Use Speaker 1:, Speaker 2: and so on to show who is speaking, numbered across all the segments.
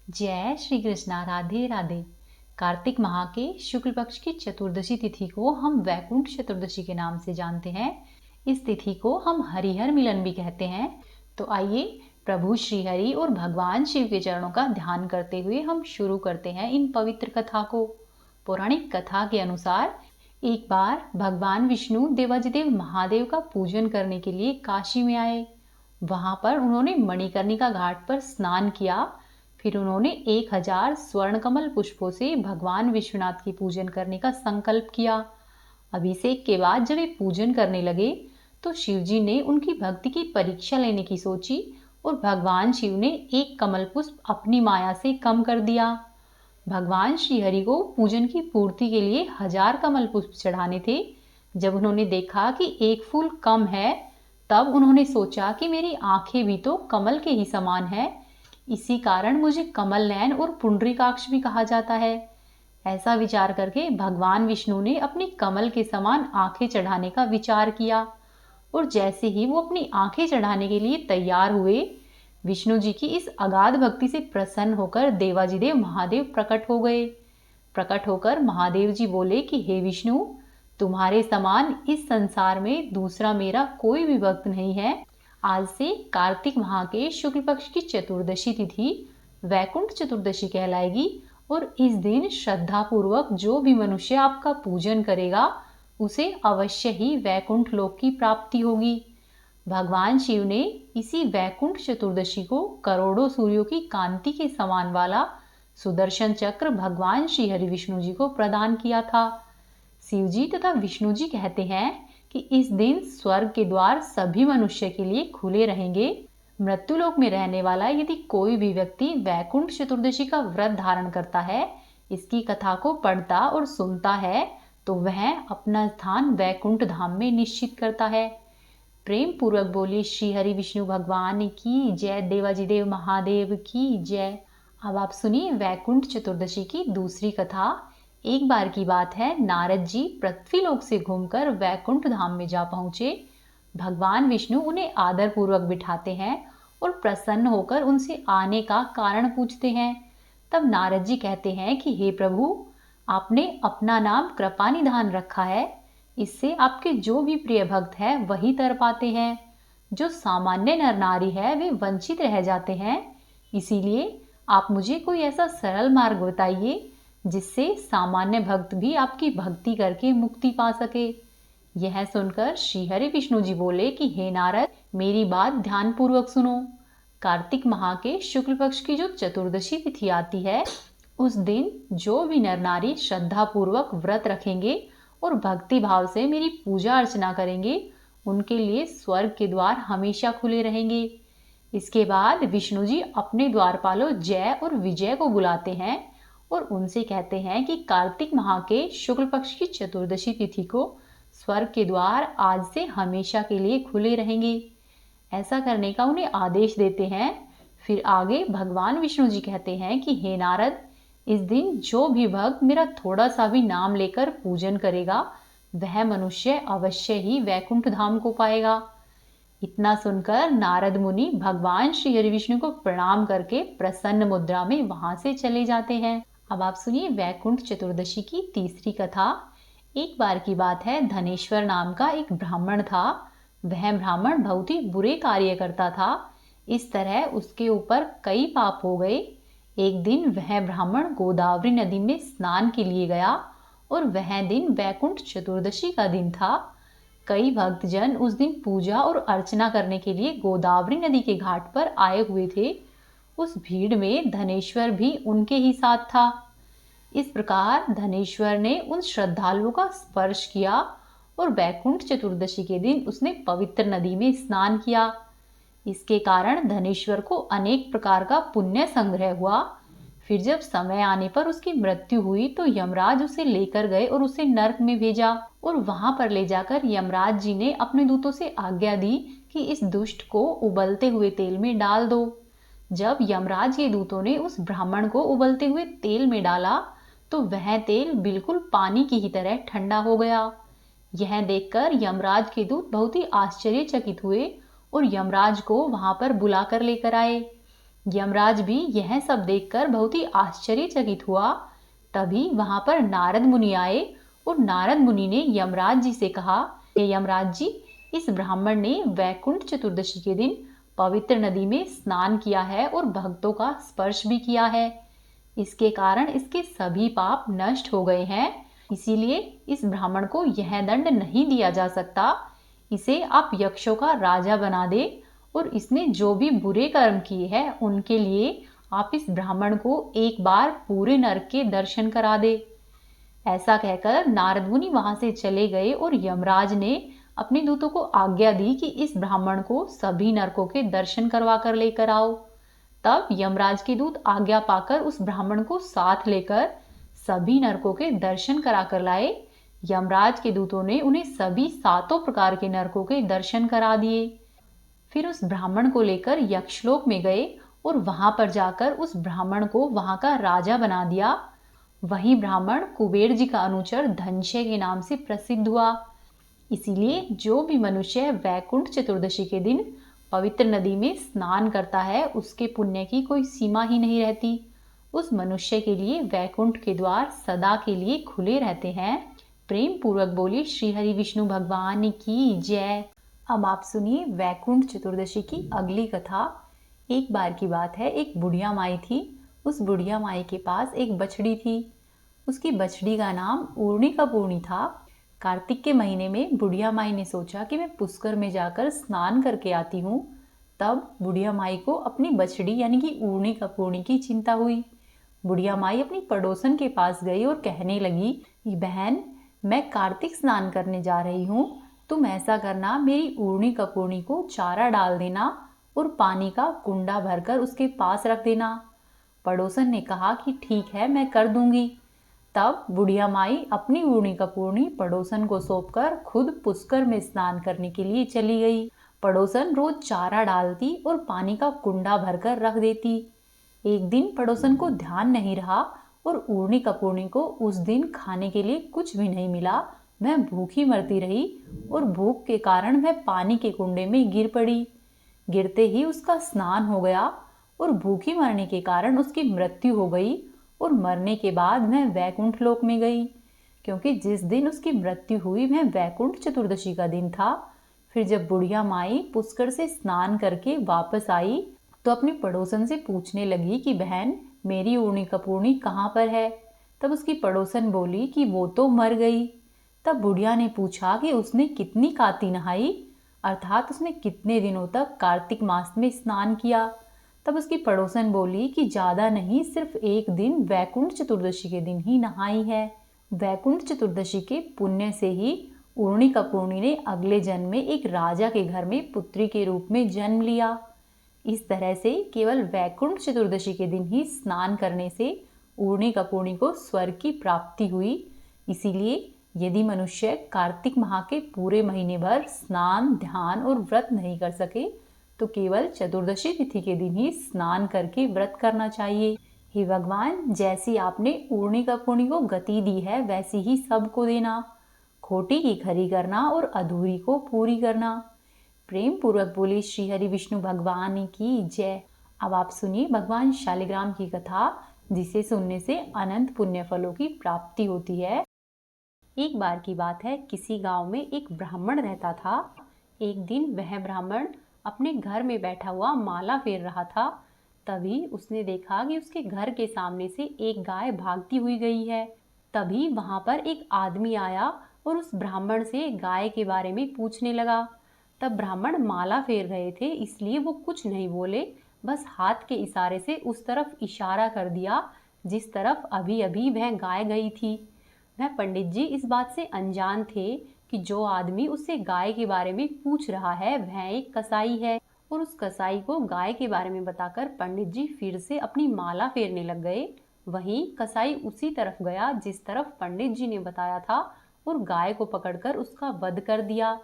Speaker 1: जय श्री कृष्णा। राधे राधे। कार्तिक माह के शुक्ल पक्ष की चतुर्दशी तिथि को हम वैकुंठ चतुर्दशी के नाम से जानते हैं। इस तिथि को हम हरिहर मिलन भी कहते हैं। तो आइए प्रभु श्री हरि और भगवान शिव के चरणों का ध्यान करते हुए हम शुरू करते हैं इन पवित्र कथा को। पौराणिक कथा के अनुसार एक बार भगवान विष्णु देवाधिदेव महादेव का पूजन करने के लिए काशी में आए। वहां पर उन्होंने मणिकर्णिका घाट पर स्नान किया। फिर उन्होंने 1000 स्वर्ण कमल पुष्पों से भगवान विश्वनाथ की पूजन करने का संकल्प किया। अभिषेक के बाद जब वे पूजन करने लगे तो शिवजी ने उनकी भक्ति की परीक्षा लेने की सोची और भगवान शिव ने एक कमल पुष्प अपनी माया से कम कर दिया। भगवान श्रीहरि को पूजन की पूर्ति के लिए 1000 कमल पुष्प चढ़ाने थे। जब उन्होंने देखा कि एक फूल कम है, तब उन्होंने सोचा कि मेरी आंखें भी तो कमल के ही समान है, इसी कारण मुझे कमल नयन और पुंडरीकाक्ष भी कहा जाता है। ऐसा विचार करके भगवान विष्णु ने अपनी कमल के समान आंखें चढ़ाने का विचार किया और जैसे ही वो अपनी आंखें चढ़ाने के लिए तैयार हुए, विष्णु जी की इस अगाध भक्ति से प्रसन्न होकर देवाधिदेव महादेव प्रकट हो गए। प्रकट होकर महादेव जी बोले कि हे विष्णु, तुम्हारे समान इस संसार में दूसरा मेरा कोई भी भक्त नहीं है। आज से कार्तिक माह के शुक्ल पक्ष की चतुर्दशी तिथि वैकुंठ चतुर्दशी कहलाएगी और इस दिन श्रद्धा पूर्वक जो भी मनुष्य आपका पूजन करेगा उसे अवश्य ही वैकुंठ लोक की प्राप्ति होगी। भगवान शिव ने इसी वैकुंठ चतुर्दशी को करोड़ों सूर्यों की कांति के समान वाला सुदर्शन चक्र भगवान श्री हरि विष्णु जी को प्रदान किया था। शिव जी तथा विष्णु जी कहते हैं कि इस दिन स्वर्ग के द्वार सभी मनुष्य के लिए खुले रहेंगे। मृत्युलोक में रहने वाला यदि कोई भी व्यक्ति वैकुंठ चतुर्दशी का व्रत धारण करता है, इसकी कथा को पढ़ता और सुनता है, तो वह अपना स्थान वैकुंठ धाम में निश्चित करता है। प्रेम पूर्वक बोलिए श्री हरि विष्णु भगवान की जय, देवाधिदेव महादेव की जय। अब आप सुनिए वैकुंठ चतुर्दशी की दूसरी कथा। एक बार की बात है, नारद जी पृथ्वी लोक से घूमकर वैकुंठ धाम में जा पहुंचे। भगवान विष्णु उन्हें आदर पूर्वक बिठाते हैं और प्रसन्न होकर उनसे आने का कारण पूछते हैं। तब नारद जी कहते हैं कि हे प्रभु, आपने अपना नाम कृपा निधान रखा है, इससे आपके जो भी प्रिय भक्त हैं वही तर पाते हैं। जो सामान्य नर नारी है वे वंचित रह जाते हैं। इसीलिए आप मुझे कोई ऐसा सरल मार्ग बताइए जिससे सामान्य भक्त भी आपकी भक्ति करके मुक्ति पा सके। यह सुनकर श्री हरि विष्णु जी बोले कि हे नारद, मेरी बात ध्यान पूर्वक सुनो। कार्तिक माह के शुक्ल पक्ष की जो चतुर्दशी तिथि आती है, उस दिन जो भी नर नारी श्रद्धा पूर्वक व्रत रखेंगे और भक्ति भाव से मेरी पूजा अर्चना करेंगे, उनके लिए स्वर्ग के द्वार हमेशा खुले रहेंगे। इसके बाद विष्णु जी अपने द्वारपालों जय और विजय को बुलाते हैं और उनसे कहते हैं कि कार्तिक माह के शुक्ल पक्ष की चतुर्दशी तिथि को स्वर्ग के द्वार आज से हमेशा के लिए खुले रहेंगे। ऐसा करने का उन्हें आदेश देते हैं। फिर आगे भगवान विष्णु जी कहते हैं कि हे नारद, इस दिन जो भी भक्त मेरा थोड़ा सा भी नाम लेकर पूजन करेगा, वह मनुष्य अवश्य ही वैकुंठ धाम को पाएगा। इतना सुनकर नारद मुनि भगवान श्री हरि विष्णु को प्रणाम करके प्रसन्न मुद्रा में वहां से चले जाते हैं। अब आप सुनिए वैकुंठ चतुर्दशी की तीसरी कथा। एक बार की बात है, धनेश्वर नाम का एक ब्राह्मण था। वह ब्राह्मण बहुत ही बुरे कार्य करता था। इस तरह उसके ऊपर कई पाप हो गए। एक दिन वह ब्राह्मण गोदावरी नदी में स्नान के लिए गया और वह दिन वैकुंठ चतुर्दशी का दिन था। कई भक्तजन उस दिन पूजा और अर्चना करने के लिए गोदावरी नदी के घाट पर आए हुए थे। उस भीड़ में धनेश्वर भी उनके ही साथ था। इस प्रकार धनेश्वर ने उन श्रद्धालुओं का स्पर्श किया और वैकुंठ चतुर्दशी के दिन उसने पवित्र नदी में स्नान किया। इसके कारण धनेश्वर को अनेक प्रकार का पुण्य संग्रह हुआ। फिर जब समय आने पर उसकी मृत्यु हुई तो यमराज उसे लेकर गए और उसे नरक में भेजा और वहां पर ले जाकर यमराज जी ने अपने दूतों से आज्ञा दी कि इस दुष्ट को उबलते हुए तेल में डाल दो। जब यमराज के दूतों ने उस ब्राह्मण को उबलते हुए तेल में डाला तो वह तेल बिल्कुल पानी की ही तरह ठंडा हो गया। यह देखकर यमराज के दूत बहुत ही आश्चर्यचकित हुए और यमराज को वहां पर बुलाकर लेकर आए। यमराज भी यह सब देखकर बहुत ही आश्चर्यचकित हुआ। तभी वहां पर नारद मुनि आए और नारद मुनि ने यमराज जी से कहा, हे यमराज जी, इस ब्राह्मण ने वैकुंठ चतुर्दशी के दिन पवित्र नदी में स्नान किया है और भक्तों का स्पर्श भी किया है। इसके कारण इसके सभी पाप नष्ट हो गए हैं। इसीलिए इस ब्राह्मण को यह दंड नहीं दिया जा सकता। इसे आप यक्षों का राजा बना दे और इसने जो भी बुरे कर्म किए हैं उनके लिए आप इस ब्राह्मण को एक बार पूरे नरक के दर्शन करा दे। ऐसा कहकर नारद मुनि वहां से चले गए और यमराज ने अपने दूतों को आज्ञा दी कि इस ब्राह्मण को सभी नरकों के दर्शन करवा कर लेकर आओ। तब यमराज के दूत आज्ञा पाकर उस ब्राह्मण को साथ लेकर सभी नरकों के दर्शन करा कर लाए। यमराज के दूतों ने उन्हें सभी 7 प्रकार के नरकों के दर्शन करा दिए। फिर उस ब्राह्मण को लेकर यक्षलोक में गए और वहां पर जाकर उस ब्राह्मण को वहां का राजा बना दिया। वही ब्राह्मण कुबेर जी का अनुचर धनंजय के नाम से प्रसिद्ध हुआ। इसीलिए जो भी मनुष्य वैकुंठ चतुर्दशी के दिन पवित्र नदी में स्नान करता है उसके पुण्य की कोई सीमा ही नहीं रहती। उस मनुष्य के लिए वैकुंठ के द्वार सदा के लिए खुले रहते हैं। प्रेम पूर्वक बोली श्री हरि विष्णु भगवान की जय। अब आप सुनिए वैकुंठ चतुर्दशी की अगली कथा। एक बार की बात है, एक बुढ़िया माई थी। उस बुढ़िया माई के पास एक बछड़ी थी। उसकी बछड़ी का नाम ऊर्णी कपूर्णी था। कार्तिक के महीने में बुढ़िया माई ने सोचा कि मैं पुष्कर में जाकर स्नान करके आती हूँ। तब बुढ़िया माई को अपनी बछड़ी यानी कि ऊर्णी कपूर्णी की चिंता हुई। बुढ़िया माई अपनी पड़ोसन के पास गई और कहने लगी कि बहन, मैं कार्तिक स्नान करने जा रही हूँ, तुम ऐसा करना, मेरी ऊर्णी कपूर्णी को चारा डाल देना और पानी का कुंडा भरकर उसके पास रख देना। पड़ोसन ने कहा कि ठीक है, मैं कर दूंगी। तब बुढ़िया माई अपनी ऊर्णी कपूर्णी पड़ोसन को सौंपकर खुद पुष्कर में स्नान करने के लिए चली गई। पड़ोसन रोज चारा डालती और पानी का कुंडा भरकर रख देती। एक दिन पड़ोसन को ध्यान नहीं रहा और ऊर्णी कपूर्णी को उस दिन खाने के लिए कुछ भी नहीं मिला। वह भूखी मरती रही और भूख के कारण वह पानी के कुंडे में गिर पड़ी। गिरते ही उसका स्नान हो गया और भूखी मरने के कारण उसकी मृत्यु हो गई और मरने के बाद वह वैकुंठ लोक में गई, क्योंकि जिस दिन उसकी मृत्यु हुई वह वैकुंठ चतुर्दशी का दिन था। फिर जब बुढ़िया माई पुष्कर से स्नान करके वापस आई तो अपनी पड़ोसन से पूछने लगी कि बहन, मेरी ऊर्णी कपूर्णी कहाँ पर है। तब उसकी पड़ोसन बोली कि वो तो मर गई। तब बुढ़िया ने पूछा कि उसने कितनी काती नहाई, अर्थात उसने कितने दिनों तक कार्तिक मास में स्नान किया। तब उसकी पड़ोसन बोली कि ज्यादा नहीं, सिर्फ एक दिन वैकुंठ चतुर्दशी के दिन ही नहाई है। वैकुंठ चतुर्दशी के पुण्य से ही ऊर्णी कपूर्णी ने अगले जन्म में एक राजा के घर में पुत्री के रूप में जन्म लिया। इस तरह से केवल वैकुंठ चतुर्दशी के दिन ही स्नान करने से ऊर्णी कपूर्णी को स्वर्ग की प्राप्ति हुई। इसीलिए यदि मनुष्य कार्तिक माह के पूरे महीने भर स्नान, ध्यान और व्रत नहीं कर सके तो केवल चतुर्दशी तिथि के दिन ही स्नान करके व्रत करना चाहिए। हे भगवान, जैसी आपने ऊर्णी कपूर्णी को गति दी है वैसी ही सबको देना। खोटी की खरी करना और अधूरी को पूरी करना। प्रेम पूर्वक बोली श्री हरि विष्णु भगवान की जय। अब आप सुनिए भगवान शालिग्राम की कथा, जिसे सुनने से अनंत पुण्य फलों की प्राप्ति होती है। एक बार की बात है, किसी गांव में एक ब्राह्मण रहता था। एक दिन वह ब्राह्मण अपने घर में बैठा हुआ माला फेर रहा था। तभी उसने देखा कि उसके घर के सामने से एक गाय भागती हुई गई है। तभी वहां पर एक आदमी आया और उस ब्राह्मण से गाय के बारे में पूछने लगा। तब ब्राह्मण माला फेर रहे थे, इसलिए वो कुछ नहीं बोले, बस हाथ के इशारे से उस तरफ इशारा कर दिया जिस तरफ अभी अभी वह गाय गई थी। वह पंडित जी इस बात से अनजान थे कि जो आदमी उससे गाय के बारे में पूछ रहा है वह एक कसाई है, और उस कसाई को गाय के बारे में बताकर पंडित जी फिर से अपनी माला फेरने लग गए। वहीं कसाई उसी तरफ गया जिस तरफ पंडित जी ने बताया था और गाय को पकड़कर उसका वध कर दिया।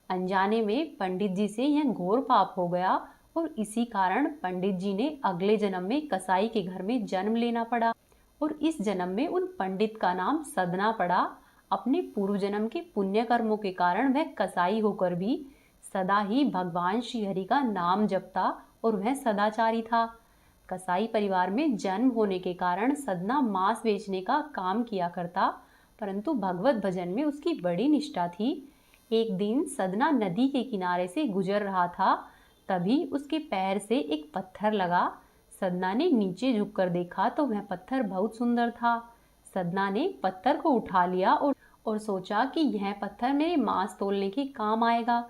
Speaker 1: अनजाने में पंडित जी से यह घोर पाप हो गया और इसी कारण पंडित जी ने अगले जन्म में कसाई के घर में जन्म लेना पड़ा और इस जन्म में उन पंडित का नाम सदना पड़ा। अपने पूर्व जन्म के पुण्य कर्मों के कारण वह कसाई होकर भी सदा ही भगवान श्री हरि का नाम जपता और वह सदाचारी था। कसाई परिवार में जन्म होने के कारण सदना मांस बेचने का काम किया करता, परंतु भगवत भजन में उसकी बड़ी निष्ठा थी। एक दिन सदना नदी के किनारे से गुजर रहा था, तभी उसके पैर से एक पत्थर लगा। सदना ने नीचे झुककर देखा तो वह पत्थर बहुत सुंदर था। सदना ने पत्थर को उठा लिया और सोचा कि यह पत्थर मेरे मांस तोलने के काम आएगा।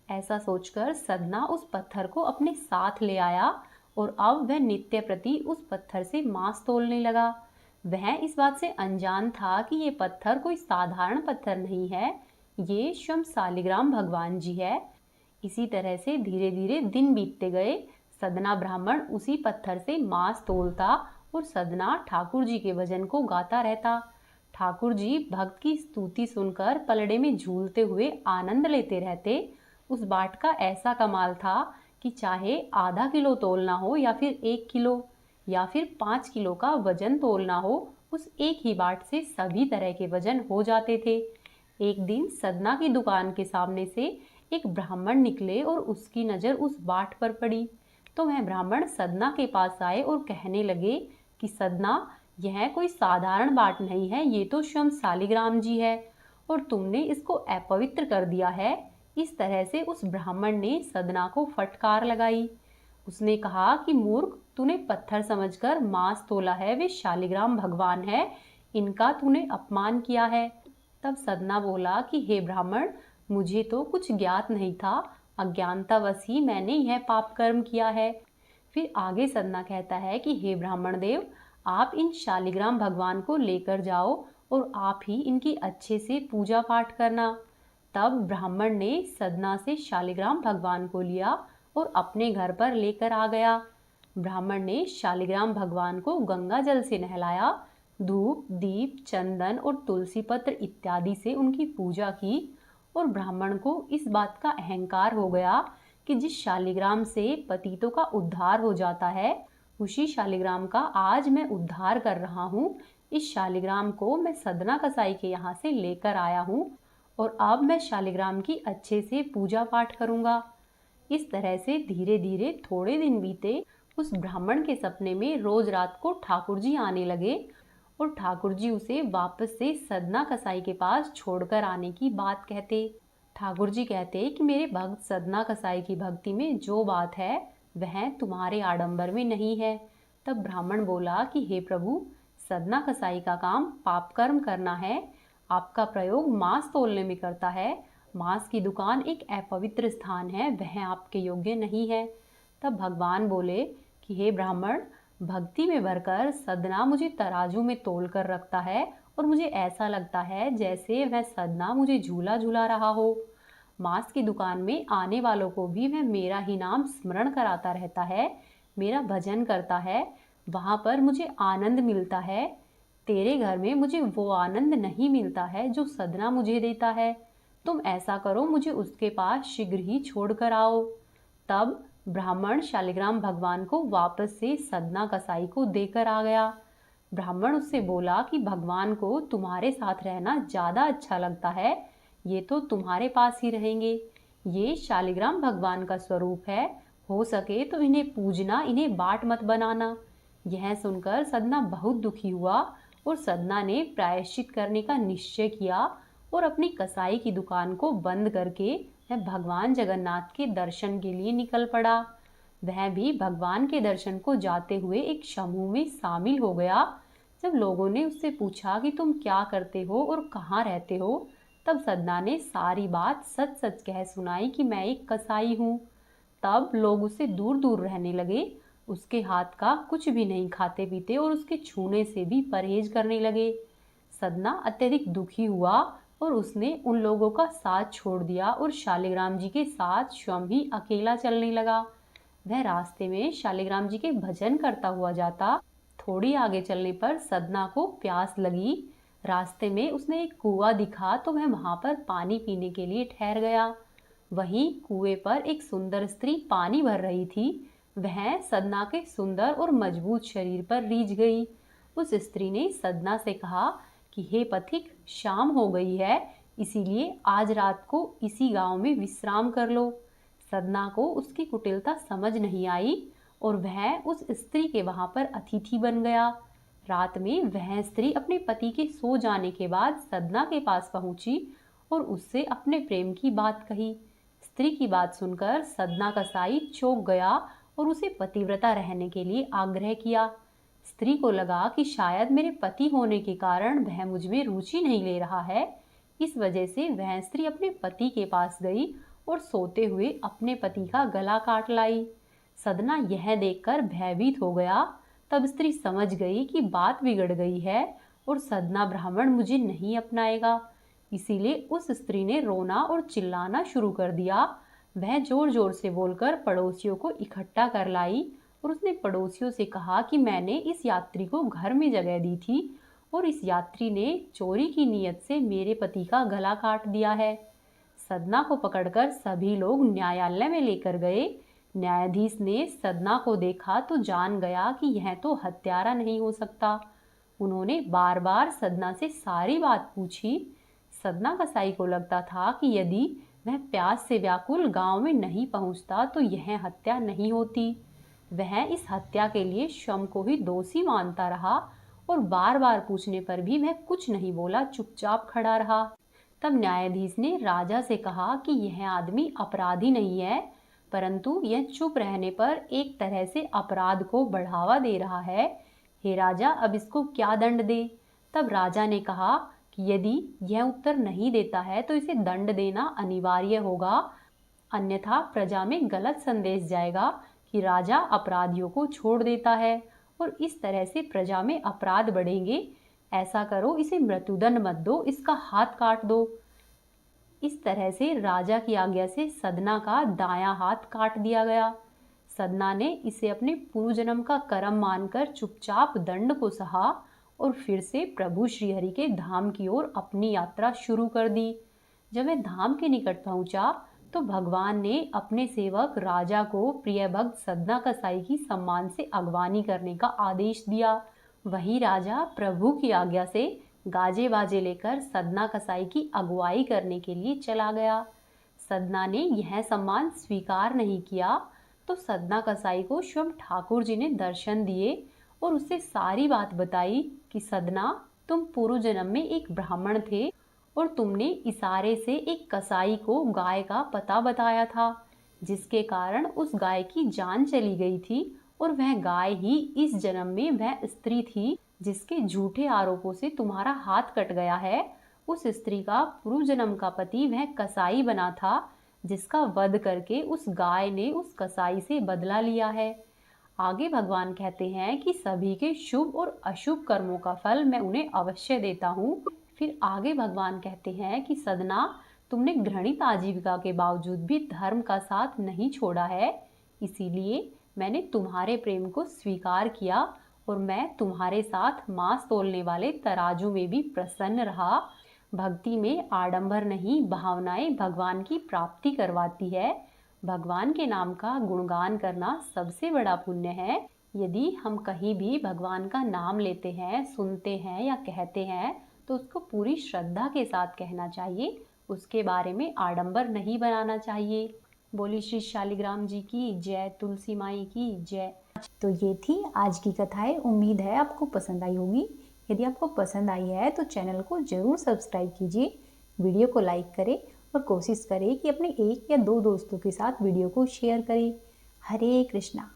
Speaker 1: ऐसा सोचकर सदना उस पत्थर को अपने साथ ले आया और अब वह नित्य प्रति उस पत्थर से मांस तोलने लगा। वह इस बात से अनजान था कि ये पत्थर कोई साधारण पत्थर नहीं है, ये स्वयं शालिग्राम भगवान जी है। इसी तरह से धीरे धीरे दिन बीतते गए। सदना ब्राह्मण उसी पत्थर से मांस तोलता और सदना ठाकुर जी के भजन को गाता रहता। ठाकुर जी भक्त की स्तुति सुनकर पलड़े में झूलते हुए आनंद लेते रहते। उस बाट का ऐसा कमाल था कि चाहे आधा किलो तोलना हो या फिर 1 किलो या फिर 5 किलो का वजन तोलना हो, उस एक ही बाट से सभी तरह के वजन हो जाते थे। एक दिन सदना की दुकान के सामने से एक ब्राह्मण निकले और उसकी नज़र उस बाट पर पड़ी तो वह ब्राह्मण सदना के पास आए और कहने लगे कि सदना, यह कोई साधारण बाट नहीं है, ये तो स्वयं शालिग्राम जी है और तुमने इसको अपवित्र कर दिया है। इस तरह से उस ब्राह्मण ने सदना को फटकार लगाई। उसने कहा कि मूर्ख, तूने पत्थर समझकर मांस तोला है, वे शालिग्राम भगवान है, इनका तूने अपमान किया है। तब सदना बोला कि हे ब्राह्मण, मुझे तो कुछ ज्ञात नहीं था, अज्ञानतावश ही मैंने यह पाप कर्म किया है। फिर आगे सदना कहता है कि हे ब्राह्मण देव, आप इन शालिग्राम भगवान को लेकर जाओ और आप ही इनकी अच्छे से पूजा पाठ करना। तब ब्राह्मण ने सदना से शालिग्राम भगवान को लिया और अपने घर पर लेकर आ गया। ब्राह्मण ने शालिग्राम भगवान को गंगा जल से नहलाया, धूप, दीप, चंदन और तुलसी पत्र इत्यादि से उनकी पूजा की और ब्राह्मण को इस बात का अहंकार हो गया कि जिस शालिग्राम से पतितों का उद्धार हो जाता है, उसी शालिग्राम का आज मैं उद्धार कर रहा हूँ। इस शालिग्राम को मैं सदना कसाई के यहाँ से लेकर आया हूँ और अब मैं शालिग्राम की अच्छे से पूजा पाठ करूँगा। इस तरह से धीरे धीरे थोड़े दिन बीते। उस ब्राह्मण के सपने में रोज रात को ठाकुर जी आने लगे और ठाकुर जी उसे वापस से सदना कसाई के पास छोड़कर आने की बात कहते। ठाकुर जी कहते कि मेरे भक्त सदना कसाई की भक्ति में जो बात है वह तुम्हारे आडंबर में नहीं है। तब ब्राह्मण बोला कि हे प्रभु, सदना कसाई का काम पाप कर्म करना है, आपका प्रयोग मांस तोलने में करता है। मांस की दुकान एक अपवित्र स्थान है, वह आपके योग्य नहीं है। तब भगवान बोले कि हे ब्राह्मण, भक्ति में भरकर सदना मुझे तराजू में तोल कर रखता है और मुझे ऐसा लगता है जैसे वह सदना मुझे झूला झूला रहा हो। मांस की दुकान में आने वालों को भी वह मेरा ही नाम स्मरण कराता रहता है, मेरा भजन करता है, वहाँ पर मुझे आनंद मिलता है। तेरे घर में मुझे वो आनंद नहीं मिलता है जो सदना मुझे देता है। तुम ऐसा करो, मुझे उसके पास शीघ्र ही छोड़ कर आओ। तब ब्राह्मण शालिग्राम भगवान को वापस से सदना कसाई को देकर आ गया। ब्राह्मण उससे बोला कि भगवान को तुम्हारे साथ रहना ज़्यादा अच्छा लगता है, ये तो तुम्हारे पास ही रहेंगे। ये शालिग्राम भगवान का स्वरूप है, हो सके तो इन्हें पूजना, इन्हें बाट मत बनाना। यह सुनकर सदना बहुत दुखी हुआ और सदना ने प्रायश्चित करने का निश्चय किया और अपनी कसाई की दुकान को बंद करके वह भगवान जगन्नाथ के दर्शन के लिए निकल पड़ा। वह भी भगवान के दर्शन को जाते हुए एक समूह में शामिल हो गया। जब लोगों ने उससे पूछा कि तुम क्या करते हो और कहाँ रहते हो, तब सदना ने सारी बात सच सच कह सुनाई कि मैं एक कसाई हूँ। तब लोग उससे दूर दूर रहने लगे, उसके हाथ का कुछ भी नहीं खाते पीते और उसके छूने से भी परहेज करने लगे। सदना अत्यधिक दुखी हुआ और उसने उन लोगों का साथ छोड़ दिया और शालिग्राम जी के साथ स्वयं ही अकेला चलने लगा। वह रास्ते में शालिग्राम जी के भजन करता हुआ जाता। थोड़ी आगे चलने पर सदना को प्यास लगी। रास्ते में उसने एक कुआं दिखा तो वह वहां पर पानी पीने के लिए ठहर गया। वहीं कुएं पर एक सुंदर स्त्री पानी भर रही थी। वह सदना के सुंदर और मजबूत शरीर पर रीझ गई। उस स्त्री ने सदना से कहा कि हे पथिक, शाम हो गई है, इसीलिए आज रात को इसी गांव में विश्राम कर लो। सदना को उसकी कुटिलता समझ नहीं आई और वह उस स्त्री के वहां पर अतिथि बन गया। रात में वह स्त्री अपने पति के सो जाने के बाद सदना के पास पहुंची और उससे अपने प्रेम की बात कही। स्त्री की बात सुनकर सदना कसाई चौंक गया और उसे पतिव्रता रहने के लिए आग्रह किया। स्त्री को लगा कि शायद मेरे पति होने के कारण वह मुझ में रुचि नहीं ले रहा है। इस वजह से वह स्त्री अपने पति के पास गई और सोते हुए अपने पति का गला काट लाई। सदना यह देखकर भयभीत हो गया। तब स्त्री समझ गई कि बात बिगड़ गई है और सदना ब्राह्मण मुझे नहीं अपनाएगा। इसीलिए उस स्त्री ने रोना और चिल्लाना शुरू कर दिया। वह जोर जोर से बोलकर पड़ोसियों को इकट्ठा कर लाई और उसने पड़ोसियों से कहा कि मैंने इस यात्री को घर में जगह दी थी और इस यात्री ने चोरी की नीयत से मेरे पति का गला काट दिया है। सदना को पकड़कर सभी लोग न्यायालय में लेकर गए। न्यायाधीश ने सदना को देखा तो जान गया कि यह तो हत्यारा नहीं हो सकता। उन्होंने बार बार सदना से सारी बात पूछी। सदना कसाई को लगता था कि यदि वह प्यास से व्याकुल गांव में नहीं पहुंचता तो यह हत्या नहीं होती। वह इस हत्या के लिए शम को ही दोषी मानता रहा और बार बार पूछने पर भी वह कुछ नहीं बोला, चुपचाप खड़ा रहा। तब न्यायाधीश ने राजा से कहा कि यह आदमी अपराधी नहीं है, परंतु यह चुप रहने पर एक तरह से अपराध को बढ़ावा दे रहा है। हे राजा, अब इसको क्या दंड दे? तब राजा ने कहा कि यदि यह उत्तर नहीं देता है तो इसे दंड देना अनिवार्य होगा, अन्यथा प्रजा में गलत संदेश जाएगा कि राजा अपराधियों को छोड़ देता है और इस तरह से प्रजा में अपराध बढ़ेंगे। ऐसा करो, इसे मृत्युदंड मत दो, इसका हाथ काट दो। इस तरह से राजा की आज्ञा से सदना का दायां हाथ काट दिया गया। सदना ने इसे अपने पूर्व जन्म का कर्म मानकर चुपचाप दंड को सहा और फिर से प्रभु श्रीहरि के धाम की ओर अपनी यात्रा शुरू कर दी। जब वह धाम के निकट पहुंचा तो भगवान ने अपने सेवक राजा को प्रिय भक्त सदना कसाई की सम्मान से अगवानी करने का आदेश दिया। वही राजा प्रभु की आज्ञा से गाजे बाजे लेकर सदना कसाई की अगुवाई करने के लिए चला गया। सदना ने यह सम्मान स्वीकार नहीं किया तो सदना कसाई को स्वयं ठाकुर जी ने दर्शन दिए और उससे सारी बात बताई कि सदना, तुम पूर्व जन्म में एक ब्राह्मण थे और तुमने इशारे से एक कसाई को गाय का पता बताया था, जिसके कारण उस गाय की जान चली गई थी और वह गाय ही इस जन्म में वह स्त्री थी जिसके झूठे आरोपों से तुम्हारा हाथ कट गया है। उस स्त्री का पूर्व जन्म का पति वह कसाई बना था जिसका वध करके उस गाय ने उस कसाई से बदला लिया है। आगे भगवान कहते हैं कि सभी के शुभ और अशुभ कर्मों का फल मैं उन्हें अवश्य देता हूँ। फिर आगे भगवान कहते हैं कि सदना, तुमने घृणित आजीविका के बावजूद भी धर्म का साथ नहीं छोड़ा है, इसीलिए मैंने तुम्हारे प्रेम को स्वीकार किया और मैं तुम्हारे साथ मांस तोलने वाले तराजू में भी प्रसन्न रहा। भक्ति में आडंबर नहीं, भावनाएं भगवान की प्राप्ति करवाती है। भगवान के नाम का गुणगान करना सबसे बड़ा पुण्य है। यदि हम कहीं भी भगवान का नाम लेते हैं, सुनते हैं या कहते हैं तो उसको पूरी श्रद्धा के साथ कहना चाहिए, उसके बारे में आडंबर नहीं बनाना चाहिए। बोली श्री शालिग्राम जी की जय, तुलसी माई की जय। तो ये थी आज की कथाएं। उम्मीद है आपको पसंद आई होगी। यदि आपको पसंद आई है तो चैनल को जरूर सब्सक्राइब कीजिए, वीडियो को लाइक करें और कोशिश करें कि अपने 1 या 2 दोस्तों के साथ वीडियो को शेयर करें। हरे कृष्णा।